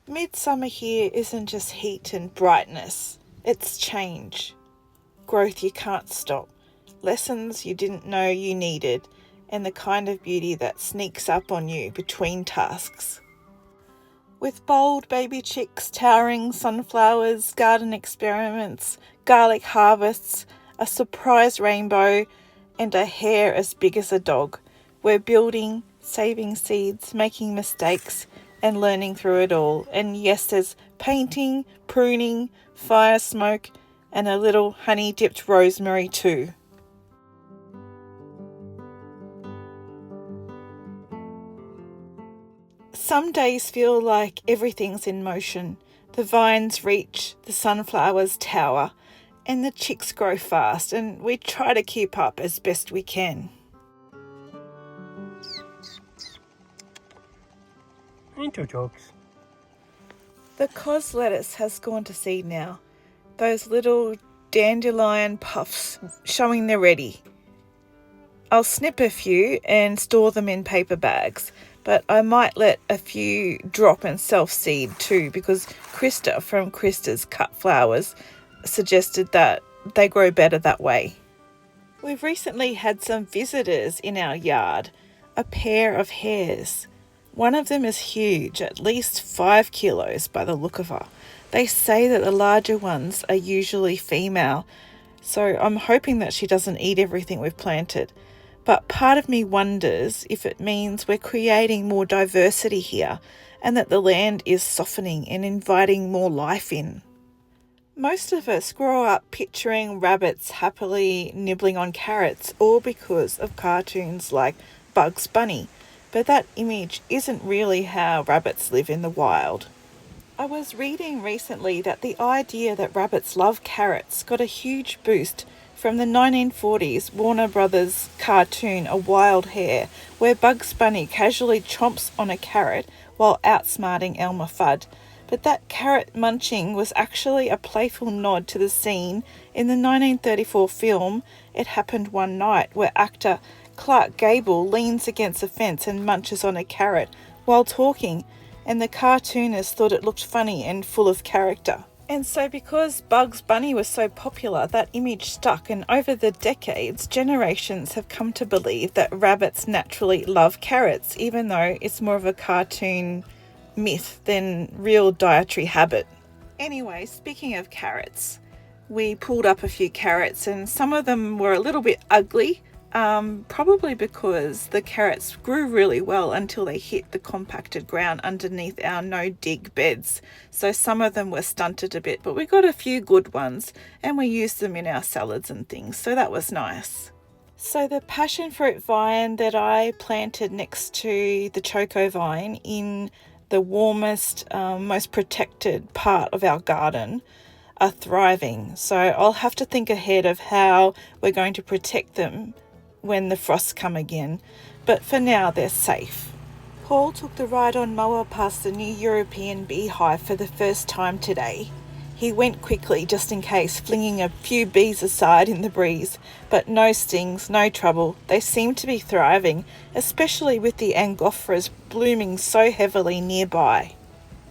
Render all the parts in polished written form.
Midsummer here isn't just heat and brightness, it's change. Growth you can't stop, lessons you didn't know you needed, and the kind of beauty that sneaks up on you between tasks. With bold baby chicks, towering sunflowers, garden experiments, garlic harvests, a surprise rainbow, and a hare as big as a dog, we're building, saving seeds, making mistakes, and learning through it all. And yes, there's painting, pruning, fire smoke, and a little honey-dipped rosemary too. Some days feel like everything's in motion. The vines reach, the sunflowers tower, and the chicks grow fast, and we try to keep up as best we can. Into dogs. The cos lettuce has gone to seed now. Those little dandelion puffs showing they're ready. I'll snip a few and store them in paper bags, but I might let a few drop and self-seed too, because Krista from Krista's Cut Flowers suggested that they grow better that way. We've recently had some visitors in our yard, a pair of hares. One of them is huge, at least 5 kilos by the look of her. They say that the larger ones are usually female, so I'm hoping that she doesn't eat everything we've planted. But part of me wonders if it means we're creating more diversity here and that the land is softening and inviting more life in. Most of us grow up picturing rabbits happily nibbling on carrots, all because of cartoons like Bugs Bunny. But that image isn't really how rabbits live in the wild. I was reading recently that the idea that rabbits love carrots got a huge boost from the 1940s Warner Brothers cartoon A Wild Hare, where Bugs Bunny casually chomps on a carrot while outsmarting Elmer Fudd. But that carrot munching was actually a playful nod to the scene in the 1934 film It Happened One Night, where actor Clark Gable leans against a fence and munches on a carrot while talking, and the cartoonist thought it looked funny and full of character. And so because Bugs Bunny was so popular, that image stuck, and over the decades, generations have come to believe that rabbits naturally love carrots, even though it's more of a cartoon myth than real dietary habit. Anyway, speaking of carrots, we pulled up a few carrots and some of them were a little bit ugly. Probably because the carrots grew really well until they hit the compacted ground underneath our no-dig beds. So some of them were stunted a bit, but we got a few good ones and we used them in our salads and things, so that was nice. So the passion fruit vine that I planted next to the choco vine in the warmest, most protected part of our garden are thriving. So I'll have to think ahead of how we're going to protect them when the frosts come again, but for now they're safe. Paul took the ride-on mower past the new European beehive for the first time today. He went quickly just in case, flinging a few bees aside in the breeze, but no stings, no trouble. They seem to be thriving, especially with the angophoras blooming so heavily nearby.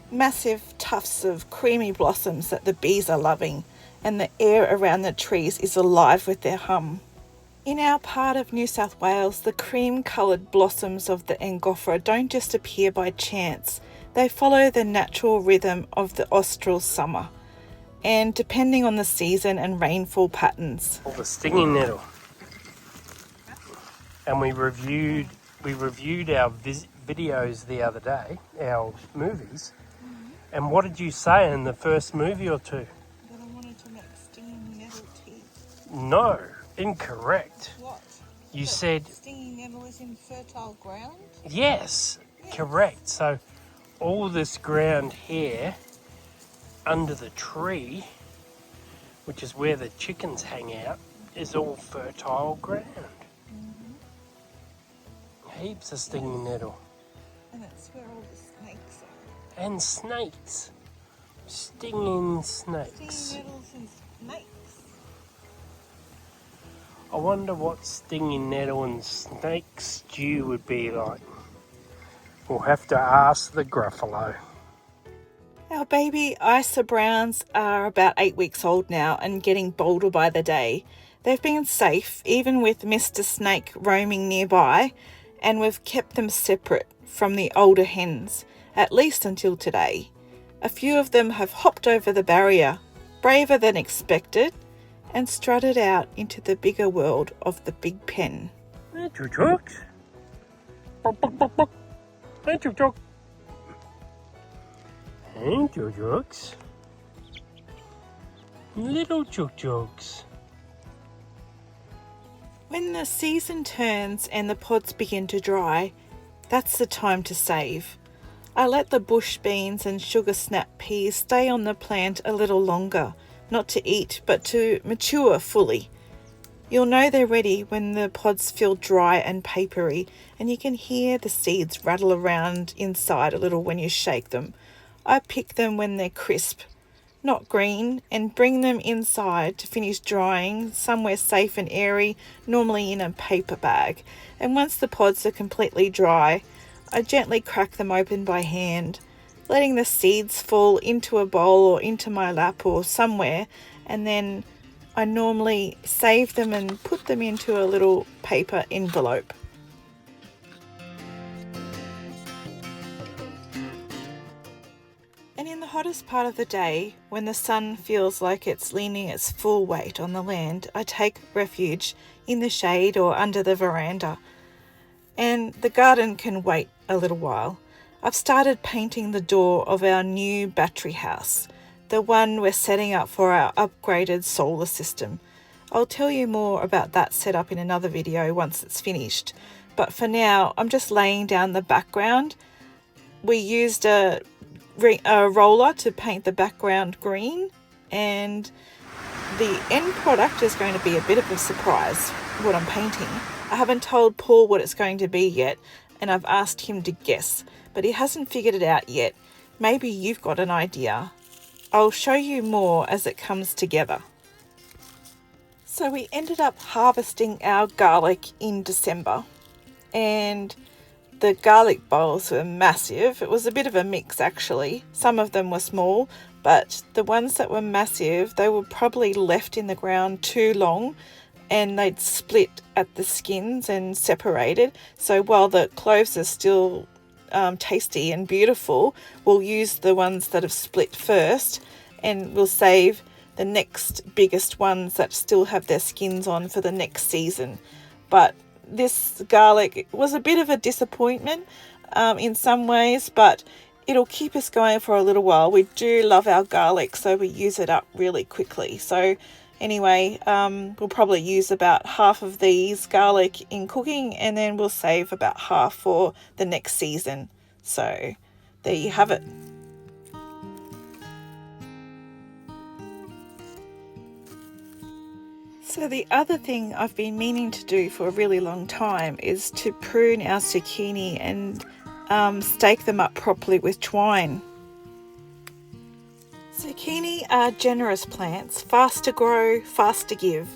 Massive tufts of creamy blossoms that the bees are loving, and the air around the trees is alive with their hum. In our part of New South Wales, the cream-coloured blossoms of the Angophora don't just appear by chance. They follow the natural rhythm of the austral summer, and depending on the season and rainfall patterns. The stinging nettle. And we reviewed our videos the other day, our movies. And what did you say in the first movie or two? That I wanted to make stinging nettle tea. No. Incorrect. What? You said Stinging nettle is in fertile ground? Yes, correct. So all this ground here under the tree, which is where the chickens hang out, is all fertile ground. Heaps of stinging nettle. And that's where all the snakes are. And snakes. Stinging snakes. Stinging nettles and snakes. I wonder what stinging nettle and snake stew would be like. We'll have to ask the Gruffalo. Our baby Isa Browns are about 8 weeks old now and getting bolder by the day. They've been safe, even with Mr. Snake roaming nearby, and we've kept them separate from the older hens, at least until today. A few of them have hopped over the barrier, braver than expected, and strutted out into the bigger world of the big pen. Hey, chooks. Hey, chook. Hey, chooks. Little chooks. When the season turns and the pods begin to dry, that's the time to save. I let the bush beans and sugar snap peas stay on the plant a little longer, not to eat, but to mature fully. You'll know they're ready when the pods feel dry and papery, and you can hear the seeds rattle around inside a little when you shake them. I pick them when they're crisp, not green, and bring them inside to finish drying somewhere safe and airy, normally in a paper bag. And once the pods are completely dry, I gently crack them open by hand, letting the seeds fall into a bowl or into my lap or somewhere, and then I normally save them and put them into a little paper envelope. And in the hottest part of the day, when the sun feels like it's leaning its full weight on the land, I take refuge in the shade or under the veranda. And the garden can wait a little while. I've started painting the door of our new battery house, the one we're setting up for our upgraded solar system. I'll tell you more about that setup in another video once it's finished. But for now, I'm just laying down the background. We used a roller to paint the background green, and the end product is going to be a bit of a surprise, what I'm painting. I haven't told Paul what it's going to be yet, and I've asked him to guess, but he hasn't figured it out yet. Maybe you've got an idea. I'll show you more as it comes together. So we ended up harvesting our garlic in December, and the garlic bowls were massive. It was a bit of a mix actually. Some of them were small, but the ones that were massive, they were probably left in the ground too long and they'd split at the skins and separated. So while the cloves are still tasty and beautiful, we'll use the ones that have split first, and we'll save the next biggest ones that still have their skins on for the next season. But this garlic was a bit of a disappointment in some ways, but it'll keep us going for a little while. We do love our garlic, so we use it up really quickly. So anyway, we'll probably use about half of these garlic in cooking, and then we'll save about half for the next season. So there you have it. So the other thing I've been meaning to do for a really long time is to prune our zucchini and stake them up properly with twine. Zucchini are generous plants, fast to grow, fast to give,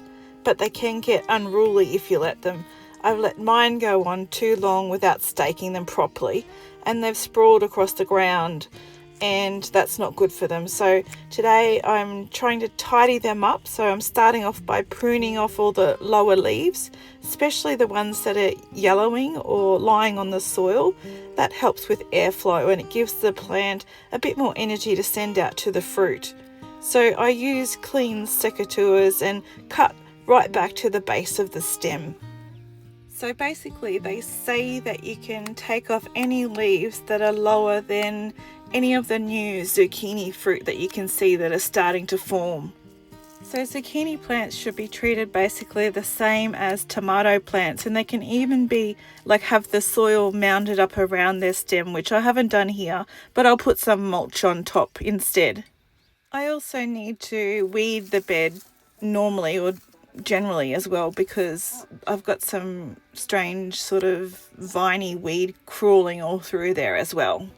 but they can get unruly if you let them. I've let mine go on too long without staking them properly, and they've sprawled across the ground, and that's not good for them. So today I'm trying to tidy them up. So I'm starting off by pruning off all the lower leaves, especially the ones that are yellowing or lying on the soil. That helps with airflow, and it gives the plant a bit more energy to send out to the fruit. So I use clean secateurs and cut right back to the base of the stem. So basically they say that you can take off any leaves that are lower than any of the new zucchini fruit that you can see that are starting to form. So zucchini plants should be treated basically the same as tomato plants, and they can even be like have the soil mounded up around their stem, which I haven't done here, but I'll put some mulch on top instead. I also need to weed the bed normally or generally as well, because I've got some strange sort of viney weed crawling all through there as well.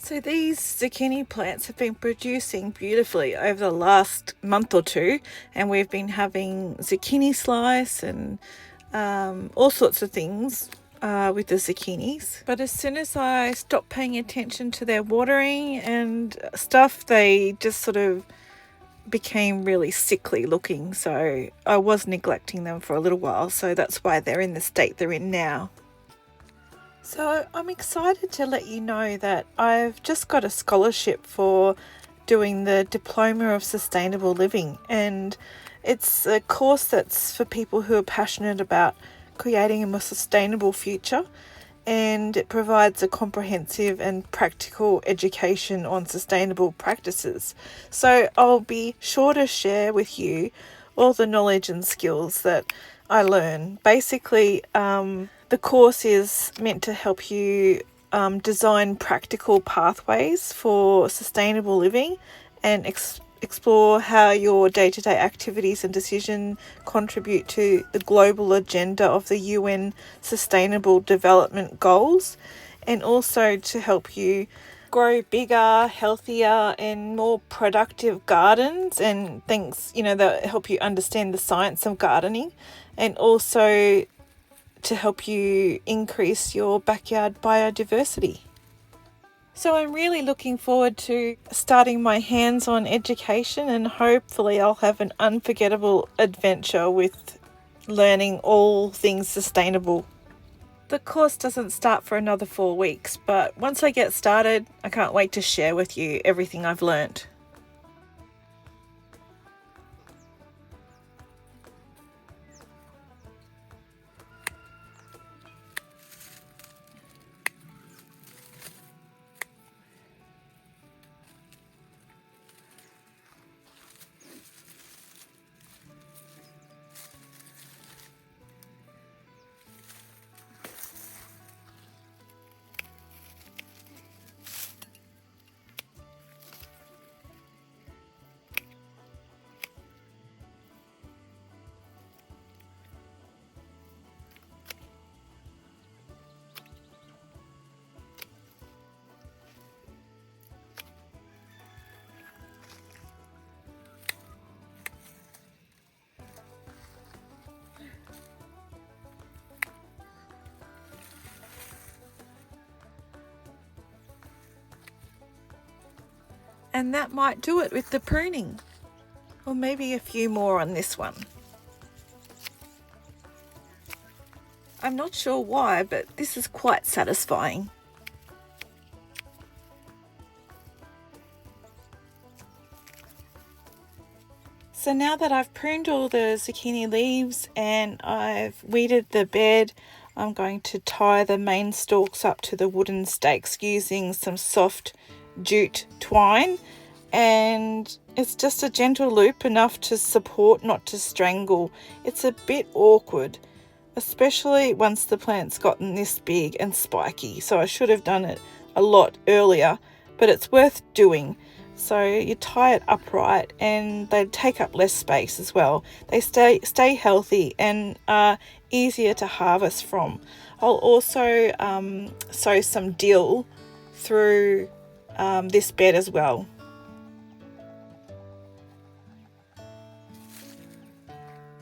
So these zucchini plants have been producing beautifully over the last month or two, and we've been having zucchini slice and all sorts of things with the zucchinis. But as soon as I stopped paying attention to their watering and stuff, they just sort of became really sickly looking. So I was neglecting them for a little while, so that's why they're in the state they're in now. So I'm excited to let you know that I've just got a scholarship for doing the Diploma of Sustainable Living, and it's a course that's for people who are passionate about creating a more sustainable future, and it provides a comprehensive and practical education on sustainable practices. So I'll be sure to share with you all the knowledge and skills that I learn. Basically, the course is meant to help you design practical pathways for sustainable living and explore how your day-to-day activities and decisions contribute to the global agenda of the UN Sustainable Development Goals, and also to help you grow bigger, healthier and more productive gardens and things, that help you understand the science of gardening, and also to help you increase your backyard biodiversity. So I'm really looking forward to starting my hands-on education, and hopefully I'll have an unforgettable adventure with learning all things sustainable. The course doesn't start for another 4 weeks, but once I get started, I can't wait to share with you everything I've learnt. And that might do it with the pruning, or maybe a few more on this one. I'm not sure why, but this is quite satisfying. So now that I've pruned all the zucchini leaves and I've weeded the bed, I'm going to tie the main stalks up to the wooden stakes using some soft jute twine, and it's just a gentle loop, enough to support, not to strangle. It's a bit awkward, especially once the plant's gotten this big and spiky, so I should have done it a lot earlier, but it's worth doing. So you tie it upright and they take up less space as well. They stay healthy and are easier to harvest from. I'll also sow some dill through this bed as well.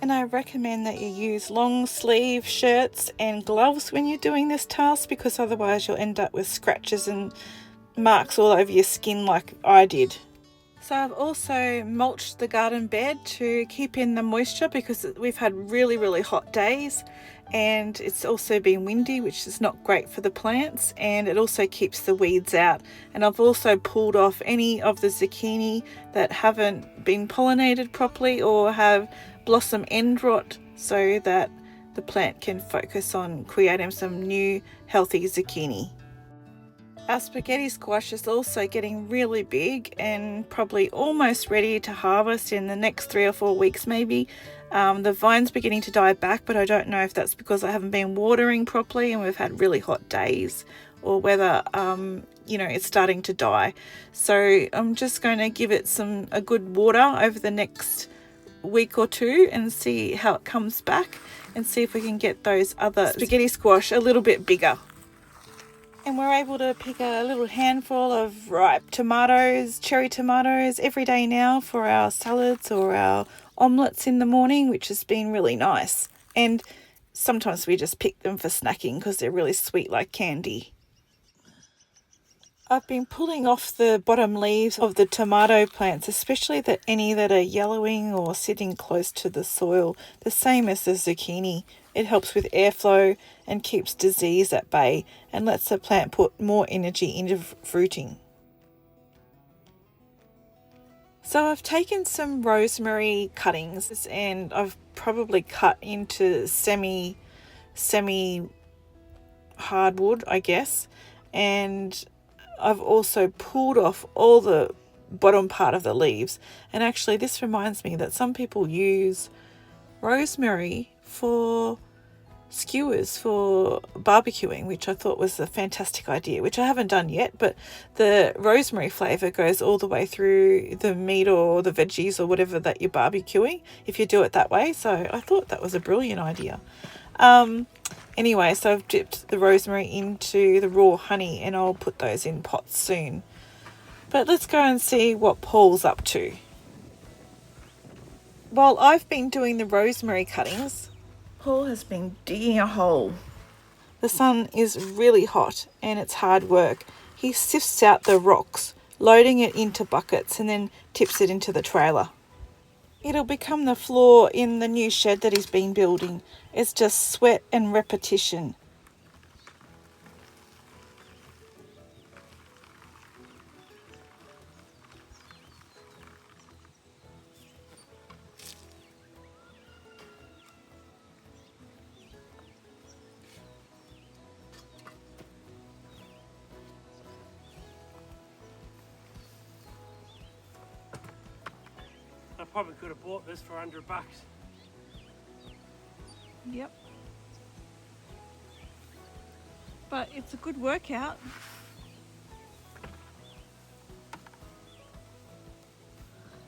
And I recommend that you use long sleeve shirts and gloves when you're doing this task, because otherwise you'll end up with scratches and marks all over your skin like I did. So I've also mulched the garden bed to keep in the moisture, because we've had really hot days, and it's also been windy, which is not great for the plants, and it also keeps the weeds out. And I've also pulled off any of the zucchini that haven't been pollinated properly or have blossom end rot, so that the plant can focus on creating some new healthy zucchini. Our spaghetti squash is also getting really big and probably almost ready to harvest in the next 3 or 4 weeks maybe. The vine's beginning to die back, but I don't know if that's because I haven't been watering properly and we've had really hot days, or whether it's starting to die. So I'm just going to give it a good water over the next week or two and see how it comes back, and see if we can get those other spaghetti squash a little bit bigger. And we're able to pick a little handful of ripe tomatoes, cherry tomatoes, every day now for our salads or our omelettes in the morning, which has been really nice. And sometimes we just pick them for snacking because they're really sweet like candy. I've been pulling off the bottom leaves of the tomato plants, especially any that are yellowing or sitting close to the soil, the same as the zucchini. It helps with airflow and keeps disease at bay and lets the plant put more energy into fruiting. So I've taken some rosemary cuttings and I've probably cut into semi hardwood, I guess, and I've also pulled off all the bottom part of the leaves. And actually this reminds me that some people use rosemary for skewers for barbecuing, which I thought was a fantastic idea, which I haven't done yet, but the rosemary flavour goes all the way through the meat or the veggies or whatever that you're barbecuing if you do it that way. So I thought that was a brilliant idea. Anyway, so I've dipped the rosemary into the raw honey and I'll put those in pots soon. But let's go and see what Paul's up to. While I've been doing the rosemary cuttings, Paul has been digging a hole. The sun is really hot and it's hard work. He sifts out the rocks, loading it into buckets and then tips it into the trailer. It'll become the floor in the new shed that he's been building. It's just sweat and repetition. I probably could have bought this for $100. Yep. But it's a good workout.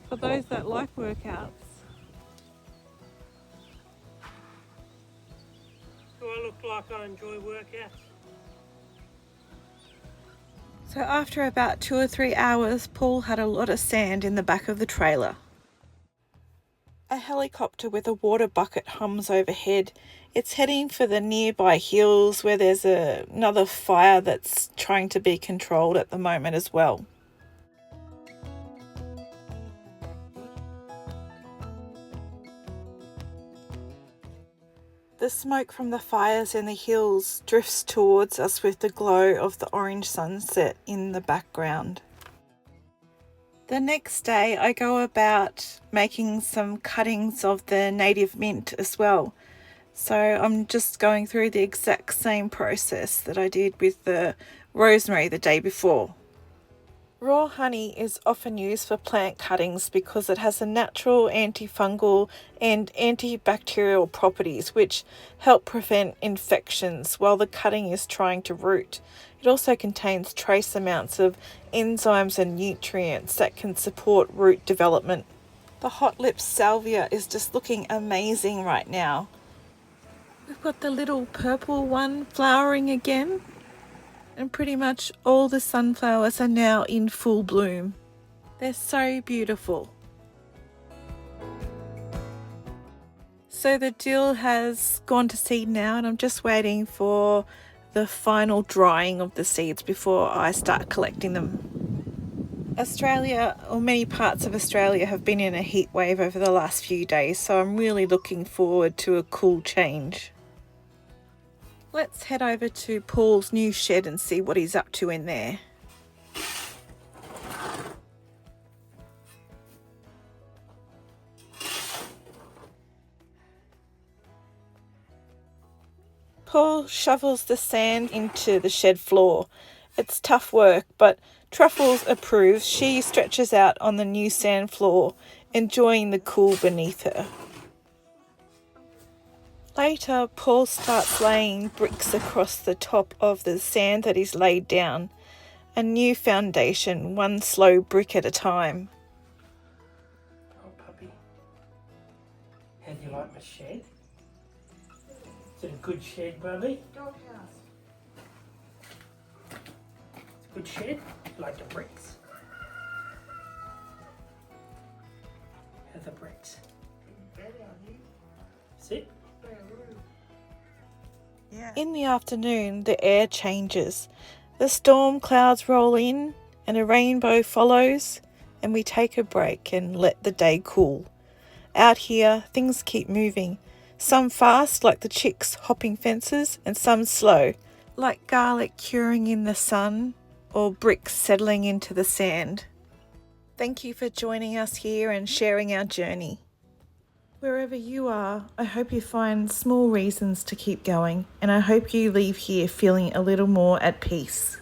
For those that like workouts. Do I look like I enjoy workouts? So after about 2 or 3 hours, Paul had a lot of sand in the back of the trailer. A helicopter with a water bucket hums overhead. It's heading for the nearby hills where there's another fire that's trying to be controlled at the moment as well. The smoke from the fires in the hills drifts towards us with the glow of the orange sunset in the background. The next day I go about making some cuttings of the native mint as well. So I'm just going through the exact same process that I did with the rosemary the day before. Raw honey is often used for plant cuttings because it has a natural antifungal and antibacterial properties which help prevent infections while the cutting is trying to root. It also contains trace amounts of enzymes and nutrients that can support root development. The hot lips salvia is just looking amazing right now. We've got the little purple one flowering again. And pretty much all the sunflowers are now in full bloom. They're so beautiful. So the dill has gone to seed now and I'm just waiting for the final drying of the seeds before I start collecting them. Australia, or many parts of Australia, have been in a heat wave over the last few days, so I'm really looking forward to a cool change. Let's head over to Paul's new shed and see what he's up to in there. Paul shovels the sand into the shed floor. It's tough work, but Truffles approves. She stretches out on the new sand floor, enjoying the cool beneath her. Later, Paul starts laying bricks across the top of the sand that he's laid down. A new foundation, one slow brick at a time. Oh, puppy. How do you like my shed? Is it a good shed, Bubby? Doghouse. Good shed, like the bricks. How the bricks? Sit. In the afternoon, the air changes. The storm clouds roll in and a rainbow follows, and we take a break and let the day cool. Out here, things keep moving. Some fast, like the chicks hopping fences, and some slow, like garlic curing in the sun or bricks settling into the sand. Thank you for joining us here and sharing our journey. Wherever you are, I hope you find small reasons to keep going, and I hope you leave here feeling a little more at peace.